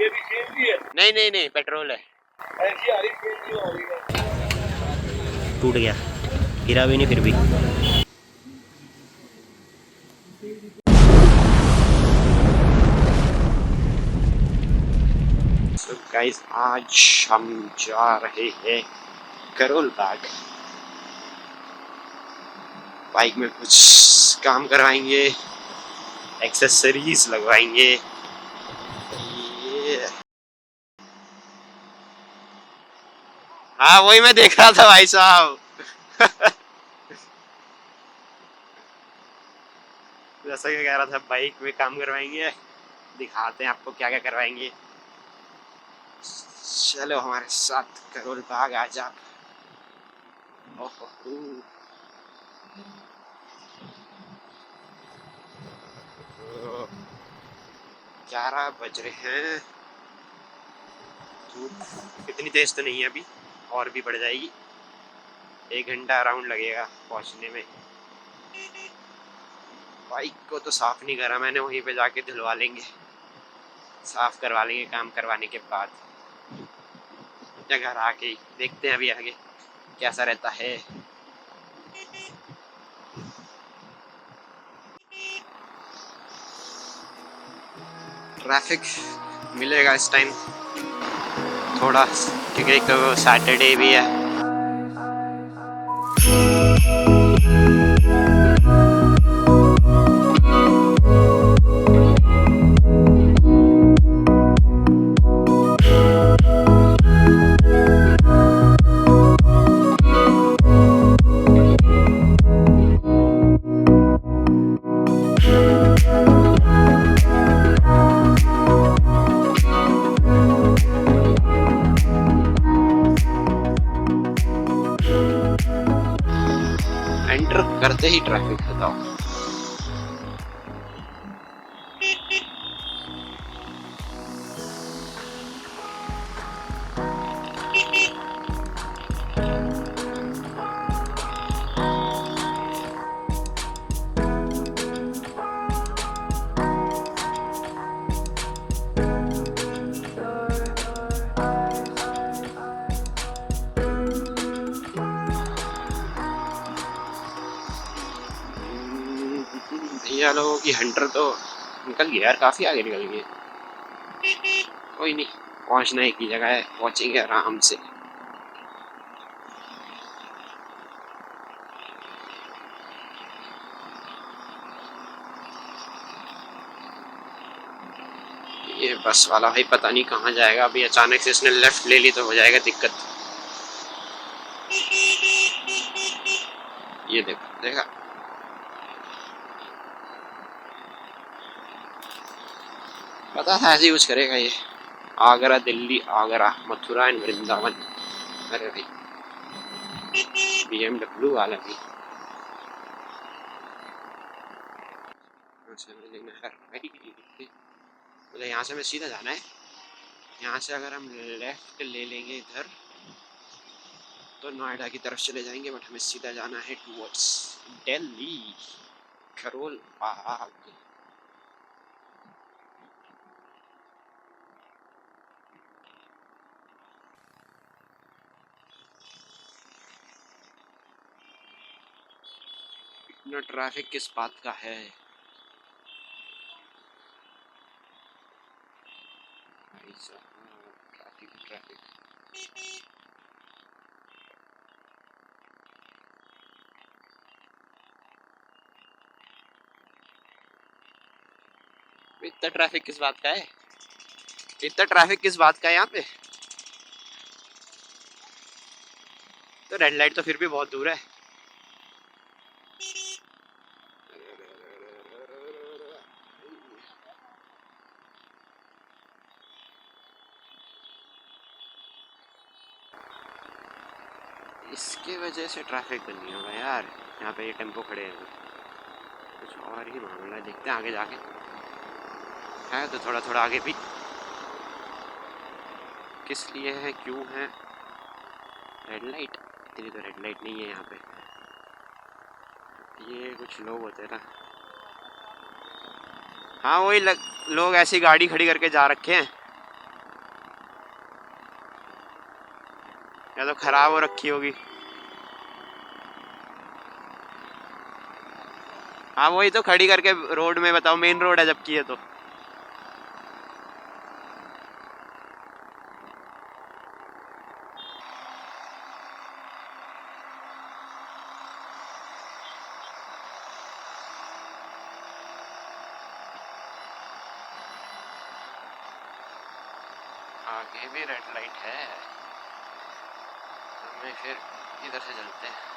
ये भी सीएनजी है? नहीं नहीं नहीं, पेट्रोल है। ऐसी आ रही सीएनजी हो रही है। टूट गया, गिरा भी नहीं फिर भी। So guys, आज हम जा रहे हैं करोल बाग। बाइक में कुछ काम करवाएंगे, एक्सेसरीज लगवाएंगे। ये हाँ, वही मैं देख रहा था भाई साहब। जैसा कि कह रहा था, बाइक में काम करवाएंगे, दिखाते हैं आपको क्या क्या करवाएंगे। चलो हमारे साथ करोल बाग आ जा। ओहो, 11 बज रहे हैं। धूप इतनी तेज तो नहीं है अभी, और भी बढ़ जाएगी। 1 घंटा अराउंड लगेगा पहुंचने में। बाइक को तो साफ नहीं करा मैंने, वहीं पे जाके धुलवा लेंगे, साफ करवा लेंगे काम करवाने के बाद, या घर आके ही देखते हैं अभी आगे कैसा रहता है। ट्रैफिक मिलेगा इस टाइम थोड़ा, क्योंकि एक तो सैटरडे भी है। एंटर करते ही ट्रैफिक बताओ। भैया लोगों की हंटर तो निकल गया यार, काफी आगे निकल गए। कोई नहीं, पहुंचना एक ही जगह है, पहुंचेंगे आराम से। ये बस वाला भाई पता नहीं कहाँ जाएगा अभी, अचानक से इसने लेफ्ट ले ली तो हो जाएगा दिक्कत। ये देखो, देखा, पता है ऐसे यूज करेगा ये। आगरा दिल्ली, आगरा मथुरा एंड वृंदावन। अरे भाई BMW वाला भी। मतलब यहाँ से हमें सीधा जाना है। यहाँ से अगर हम लेफ्ट ले लेंगे इधर तो नोएडा की तरफ चले जाएंगे, बट हमें सीधा जाना है टुवर्ड्स दिल्ली, करोल बाग। इतना ट्रैफिक किस बात का है? Traffic traffic. इतना ट्रैफिक किस बात का है? इतना ट्रैफिक किस बात का है यहाँ पे? तो रेड लाइट तो फिर भी बहुत दूर है। इसके वजह से ट्रैफिक बनी होगा यार। यहाँ पे ये टेम्पो खड़े हैं, कुछ और ही मामला है। देखते हैं आगे जाके है तो थोड़ा थोड़ा आगे भी किस लिए है, क्यों है। रेड लाइट, इतनी तो रेड लाइट नहीं है यहाँ पे। ये कुछ लोग होते हैं ना, हाँ वही लोग ऐसी गाड़ी खड़ी करके जा रखे हैं। या तो खराब हो रखी होगी। हाँ वही तो, खड़ी करके रोड में बताओ, मेन रोड है जबकि ये तो। आगे भी रेड लाइट है, हमें फिर इधर से चलते हैं।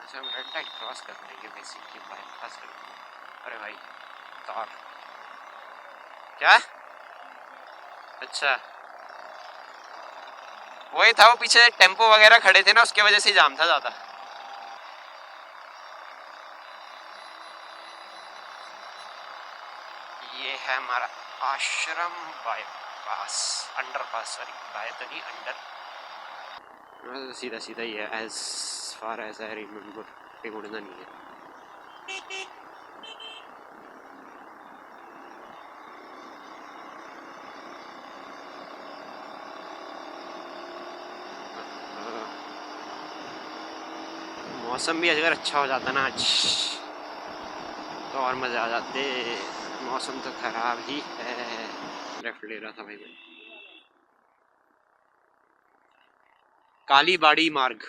हम रेड लाइट क्रॉस कर लेंगे बेसिकली, बाईपास कर लेंगे। अरे भाई तार क्या? अच्छा वही था, वो पीछे टेम्पो वगैरह खड़े थे ना, उसके वजह से जाम था ज्यादा। ये है हमारा आश्रम बाईपास, अंडरपास, सॉरी बाय तो नहीं, अंडर। सीधा सीधा ही है as far as I remember, कहीं उड़ना नहीं है। मौसम भी अगर अच्छा हो जाता ना आज तो और मज़ा आ जाते। मौसम तो खराब ही है। लेफ्ट ले रहा था भाई मैं। कालीबाड़ी मार्ग,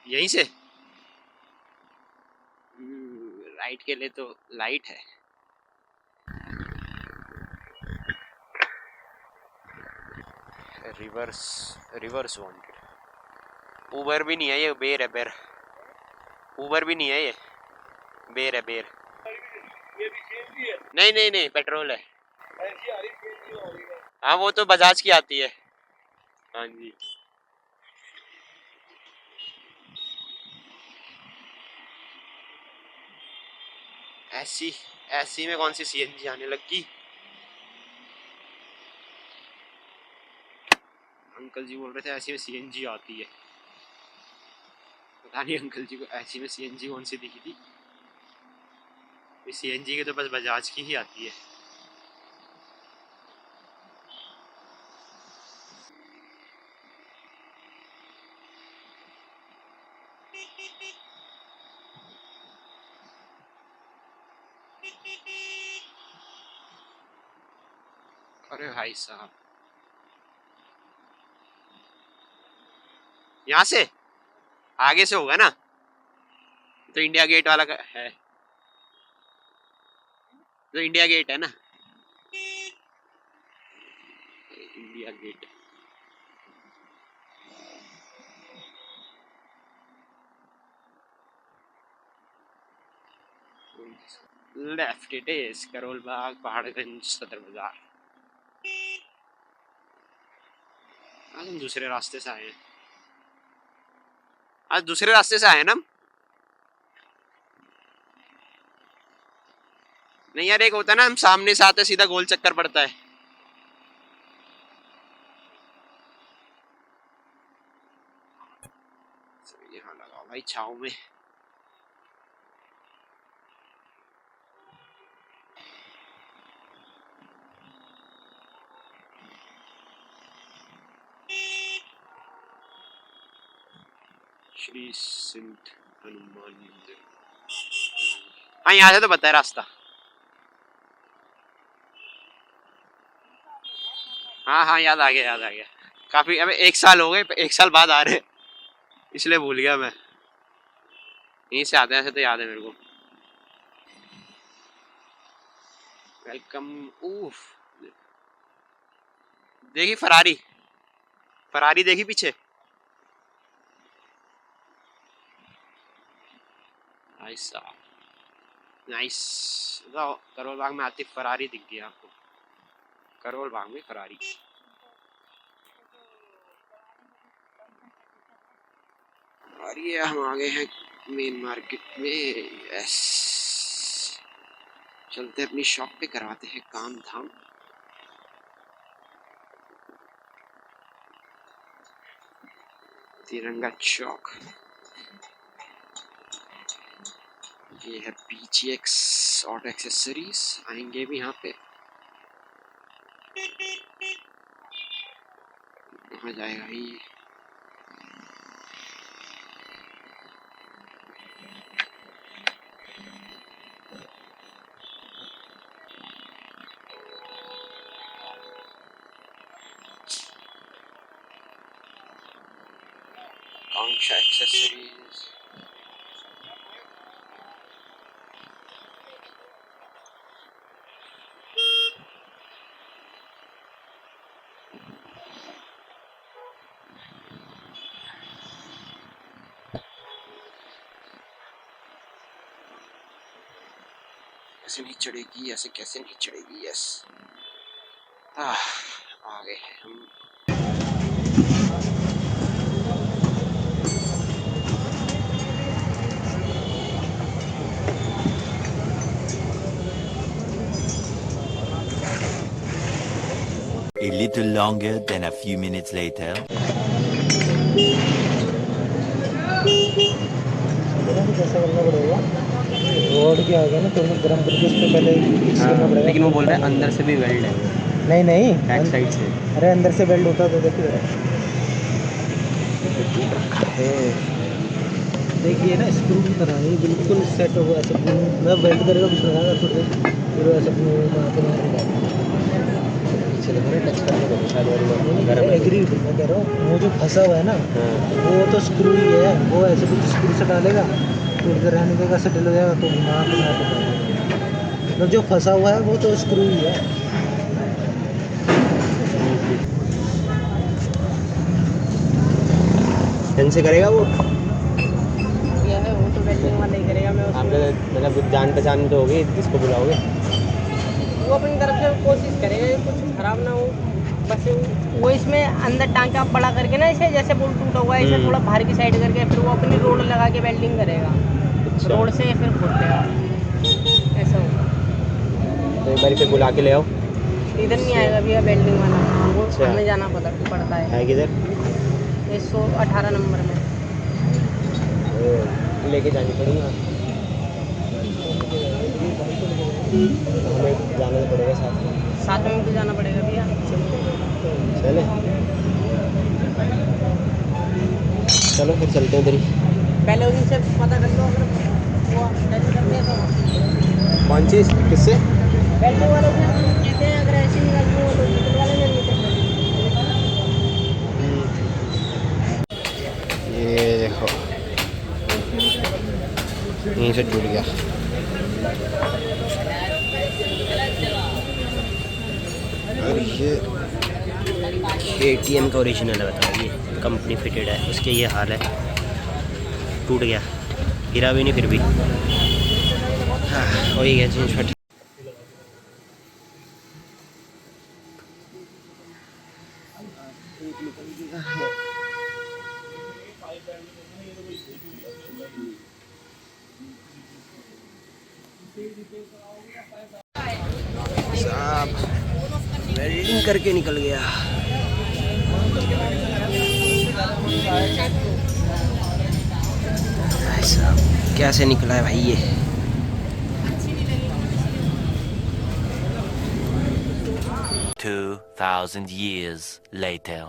यहीं से राइट के लिए तो लाइट है। Reverse, reverse wanted. उबर भी नहीं है ये, बेर है बेर। उबर भी नहीं है ये, बेर है बेर। ये भी सीएनजी है? नहीं नहीं नहीं, पेट्रोल है। ऐसी आ रही सीएनजी हो रही है। हाँ वो तो बजाज की आती है। हाँ जी। ऐसी ऐसी में कौन सी सीएनजी आने लगी? अंकल जी बोल रहे थे ऐसी में सीएनजी आती है। पता नहीं अंकल जी को ऐसी में सीएनजी कौन सी दिखी थी। सीएनजी की तो बस बजाज की ही आती है। अरे भाई साहब, यहाँ से आगे से होगा ना, तो इंडिया गेट वाला है, तो इंडिया गेट है ना, India Gate. Left it is, Karol Bagh, Paharganj, Sadar Bazaar. आज हम दूसरे रास्ते से आए हैं, आज दूसरे रास्ते से आए ना हम। नहीं यार, एक होता है ना हम सामने से आते सीधा गोल चक्कर पड़ता है। यहाँ लगाओ भाई छाव में। श्री सिंध हनुमान मंदिर। हाँ यहाँ से तो पता है रास्ता। हाँ हाँ याद आ गया, याद आ गया। काफी, अबे 1 साल हो गए, 1 साल बाद आ रहे, इसलिए भूल गया मैं। यहीं से आते हैं, ऐसे तो याद है मेरे को। वेलकम। उफ, देखी फरारी, फरारी देखी पीछे। Nice nice. करोल बाग में आती फरारी दिख गई आपको? करोल बाग में फरारी। और ये हम आ गए हैं मेन मार्केट में। यस, चलते अपनी शॉप पे, करवाते हैं काम धाम। तिरंगा चौक, ये है PGX ऑटो एक्सेसरीज, आएंगे भी यहाँ पे, हो जाएगा ही। कांक्षा एक्सेसरीज, ऐसे नहीं चढ़ेगी, ऐसे कैसे नहीं चढ़ेगी। यस, आ गए हम। A little longer than a few minutes later. कैसा करना पड़ेगा, रोड के आगे ना तुरंत गर्म करके उस पर पहले करना पड़ेगा। लेकिन वो बोल रहा है अंदर से भी वेल्ड है, नहीं नहीं, बैक साइड से। अरे अंदर से वेल्ड होता तो देखिए, देखिए ना स्क्रू की तरह ये बिल्कुल सेट होगा ऐसे। मैं वेल्ड करेगा कुछ लगाएगा फिर ऐसे टच करके एग्रीड। मैं कह रहा हूँ वो जो फंसा हुआ है ना, वो तो स्क्रू ही है, वो ऐसे कुछ स्क्रू से डालेगा तो उधर रहने देगा, सेटल हो जाएगा तो मतलब जो फंसा हुआ है वो तो स्क्रू ही है। से करेगा वो, क्या है वो तो वेल्डिंग वाला ही करेगा। मैं आपका मतलब जान पहचान तो होगी, किसको बुलाओगे? वो अपनी तरफ से कोशिश करेगा ये कुछ खराब ना हो, बस वो इसमें अंदर टांका बड़ा करके ना, इसे जैसे बोल टूटा हुआ है इसे थोड़ा बाहर की साइड करके फिर वो अपनी रोड लगा के वेल्डिंग करेगा। अच्छा। रोड से फिर खोल देगा, ऐसा होगा। तो एक बार फिर बुला के ले आओ। इधर नहीं आएगा भैया वेल्डिंग वाला, वो अच्छा। हमें जाना पड़ता है किधर? 118 नंबर में लेके जानी पड़ेगी, हमें जाना तो पड़ेगा साथ में भी जाना पड़ेगा भैया। चले, चलो फिर चलते हैं उधर ही। पहले उनसे पता कर लो अगर वो टच करते हैं तो। कौन चीज़ किससे? वेल्डिंग वालों से कहते हैं अगर ऐसे निकालनी हो तो मीटर वाले में नहीं करते। ये देखो यहीं से टूट गया। और ये KTM का ओरिजिनल है, बताओ, ये कंपनी फिटेड है, उसके ये हाल है, टूट गया, गिरा भी नहीं फिर भी। हाँ हो ही गया चेंज फट। साहब वेल्डिंग करके निकल गया। साहब कैसे निकला है भाई ये? $2,000 years later.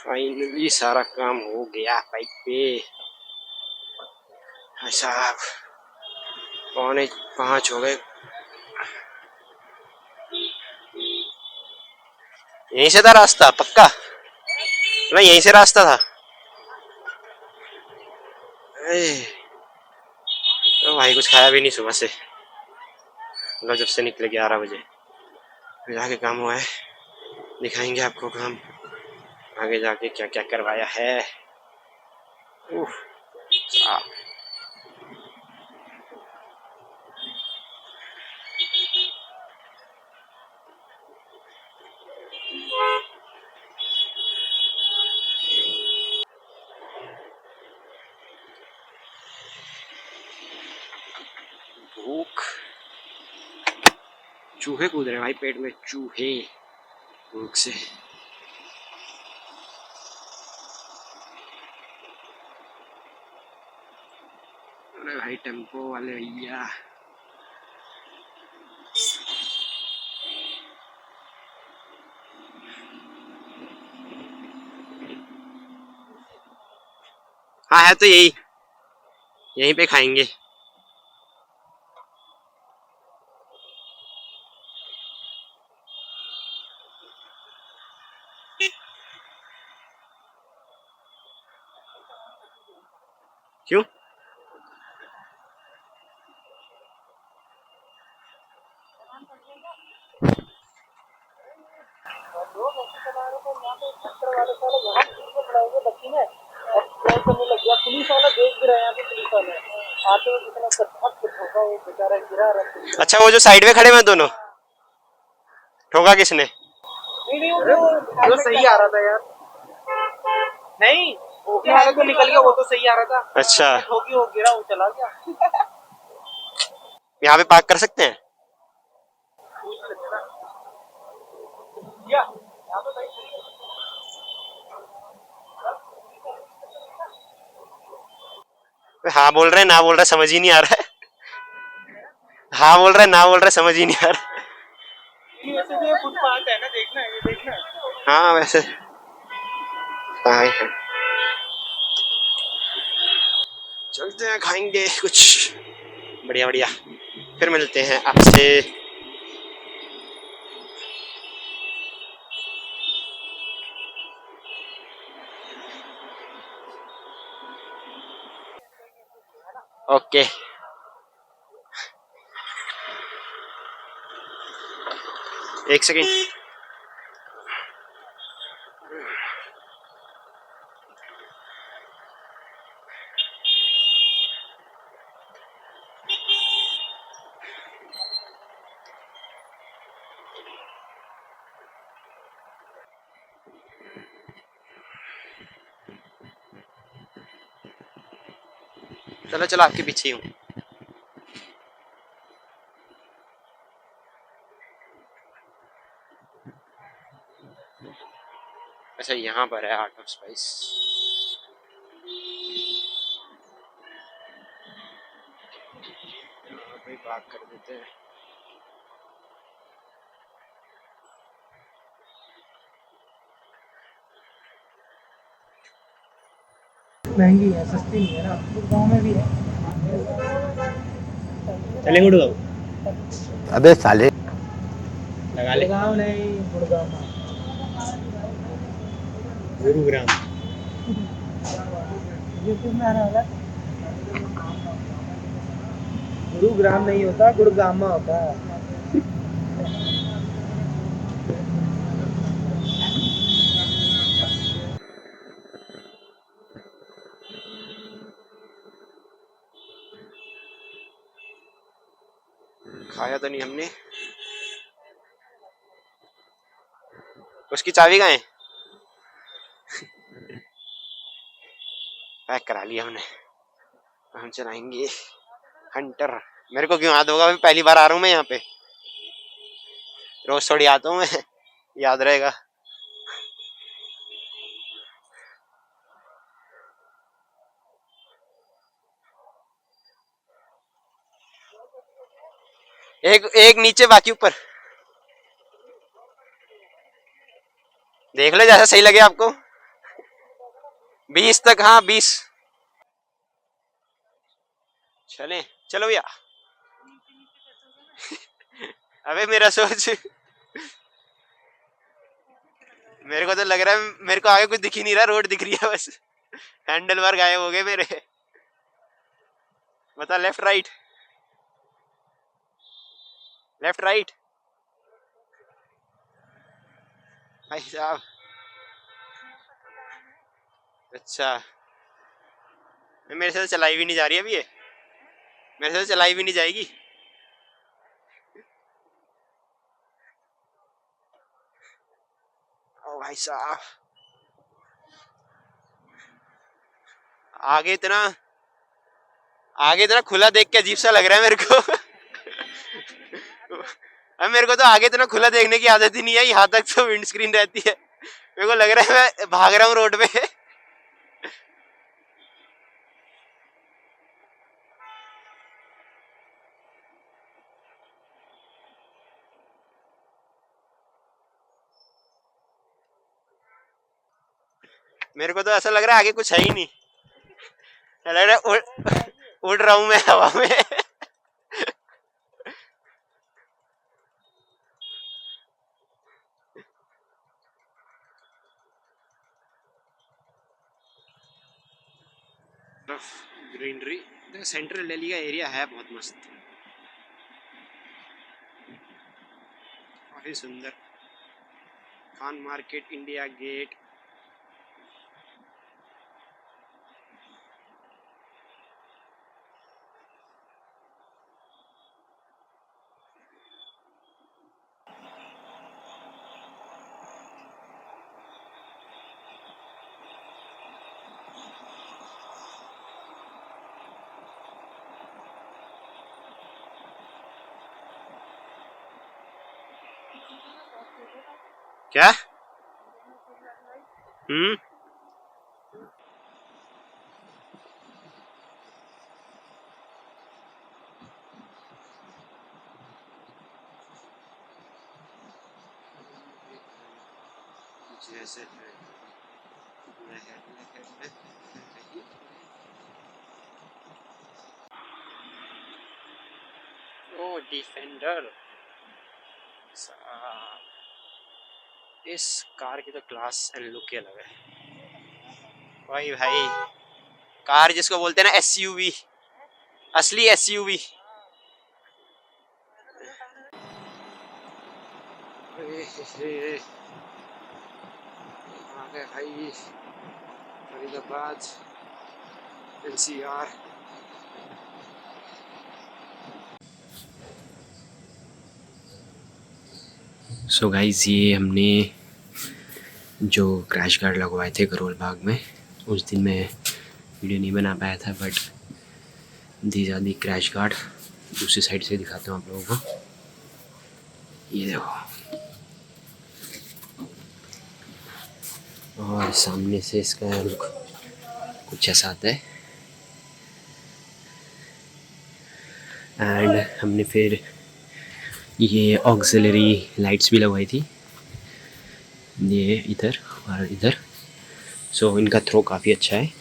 फाइनली सारा काम हो गया बाइक पे। साहब 4:45 हो गए। यहीं से था रास्ता पक्का? नहीं यहीं से रास्ता था। तो भाई कुछ खाया भी नहीं सुबह से, मतलब जब से निकले 11 बजे। फिर आगे काम हुआ है, दिखाएंगे आपको काम आगे जाके क्या क्या करवाया है। चूहे कूद रहे हैं भाई पेट में, चूहे भूख से। अरे भाई टेम्पो वाले भैया, हाँ है तो यही, यहीं पे खाएंगे। क्यों? पुलिस वाला देख भी रहे हैं, यहाँ पे पुलिस वाले आते हुए कितना कुछ होगा, वो बेचारा गिरा रहा। अच्छा वो जो साइड में खड़े हैं दोनों, ठोका किसने? नहीं वो सही आ रहा था यार, नहीं ओके वाले तो निकल गया, वो तो सही आ रहा था। अच्छा ठोकी वो गिरा, वो चला गया। यहाँ पे पार्क कर सकते हैं? हाँ बोल रहे ना बोल रहे समझ ही नहीं आ रहा है। हाँ बोल रहे ना बोल रहे समझ ही नहीं आ रहा। वैसे भी फुटपाथ है ना, देखना है, ये देखना है। हाँ वैसे हाँ है। चलते हैं खाएंगे कुछ बढ़िया बढ़िया, फिर मिलते हैं आपसे। ओके एक सेकेंड। चलो चलो आपके पीछे ही हूँ। अच्छा यहाँ पर है आर्ट ऑफ स्पाइस। बात कर देते हैं। महंगी है, सस्ती नहीं है ना, गाँव में भी है। चलेंगे गुड़गांव? अबे साले लगा ले। गाँव नहीं, गुड़गांव। गुरुग्राम। यूट्यूब में आना होगा। गुरुग्राम नहीं होता, गुड़गामा होता है। खाया तो नहीं हमने। उसकी चाबी कहाँ है? पैक करा लिया हमने। हम चलाएंगे हंटर। मेरे को क्यों याद होगा, मैं पहली बार आ रहा हूँ मैं यहाँ पे, रोज थोड़ी आता हूँ मैं। याद रहेगा। एक एक नीचे बाकी ऊपर, देख लो जैसा सही लगे आपको। 20 तक, हाँ 20। चले चलो भैया। अबे मेरा सोच, मेरे को तो लग रहा है मेरे को आगे कुछ दिख ही नहीं रहा, रोड दिख रही है बस। हैंडल बार गायब हो गए मेरे। बता लेफ्ट राइट, लेफ्ट राइट। भाई साहब अच्छा, मेरे से तो चलाई भी नहीं जा रही अभी ये, मेरे से तो चलाई भी नहीं जाएगी। ओ भाई साहब, आगे इतना खुला देख के अजीब सा लग रहा है मेरे को। अब मेरे को तो आगे इतना खुला देखने की आदत ही नहीं है, यहाँ तक तो विंड स्क्रीन रहती है। मेरे को लग रहा है मैं भाग रहा हूँ रोड पे। मेरे को तो ऐसा लग रहा है आगे कुछ है ही नहीं, लग रहा है उड़ रहा हूँ मैं हवा में। ग्रीनरी, सेंट्रल दिल्ली का एरिया है बहुत मस्त, काफी सुंदर। खान मार्केट, इंडिया गेट, क्या? जैसे ओ डिफेंडर, इस कार की तो क्लास एंड लुक ही अलग है। भाई भाई, कार जिसको बोलते हैं ना एसयूवी, असली एसयूवी। आ गए भाई फरीदाबाद एनसीआर। सो गाइस, ये हमने जो क्रैश गार्ड लगवाए थे करोल बाग में, उस दिन मैं वीडियो नहीं बना पाया था, but these are the crash guard. दूसरी साइड से दिखाता हूँ आप लोगों को, ये देखो, और सामने से इसका लुक कुछ ऐसा आता है। एंड हमने फिर ये ऑक्सिलरी लाइट्स भी लगवाई थी, ये इधर और इधर। सो इनका थ्रो काफ़ी अच्छा है।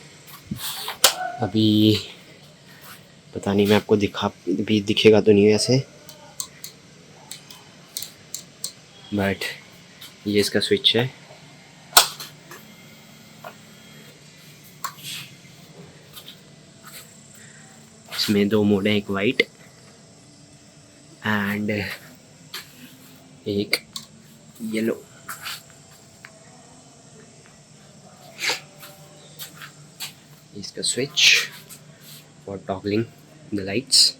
अभी पता नहीं, मैं आपको दिखेगा तो नहीं वैसे, बट ये इसका स्विच है। इसमें 2 मोड हैं, एक वाइट एंड एक येलो। इसका switch for toggling the lights.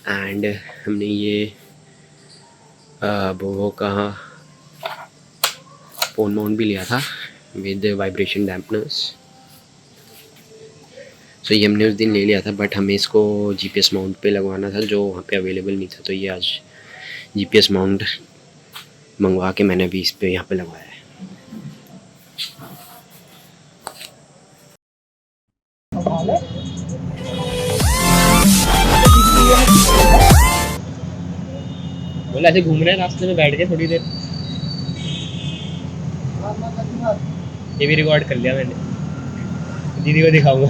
And हमने ये बोवो का फोन माउंट भी लिया था विद वाइब्रेशन डैम्पनर्स। सो ये हमने उस दिन ले लिया था, बट हमें इसको जीपीएस माउंट पे लगवाना था जो वहाँ पे अवेलेबल नहीं था, तो ये आज जीपीएस माउंट मंगवा के मैंने अभी इस पे यहाँ पे लगवाया है। बोला ऐसे घूम रहे हैं रास्ते में बैठ के थोड़ी देर, ये भी रिकॉर्ड कर लिया मैंने, दीदी को दिखाऊंगा।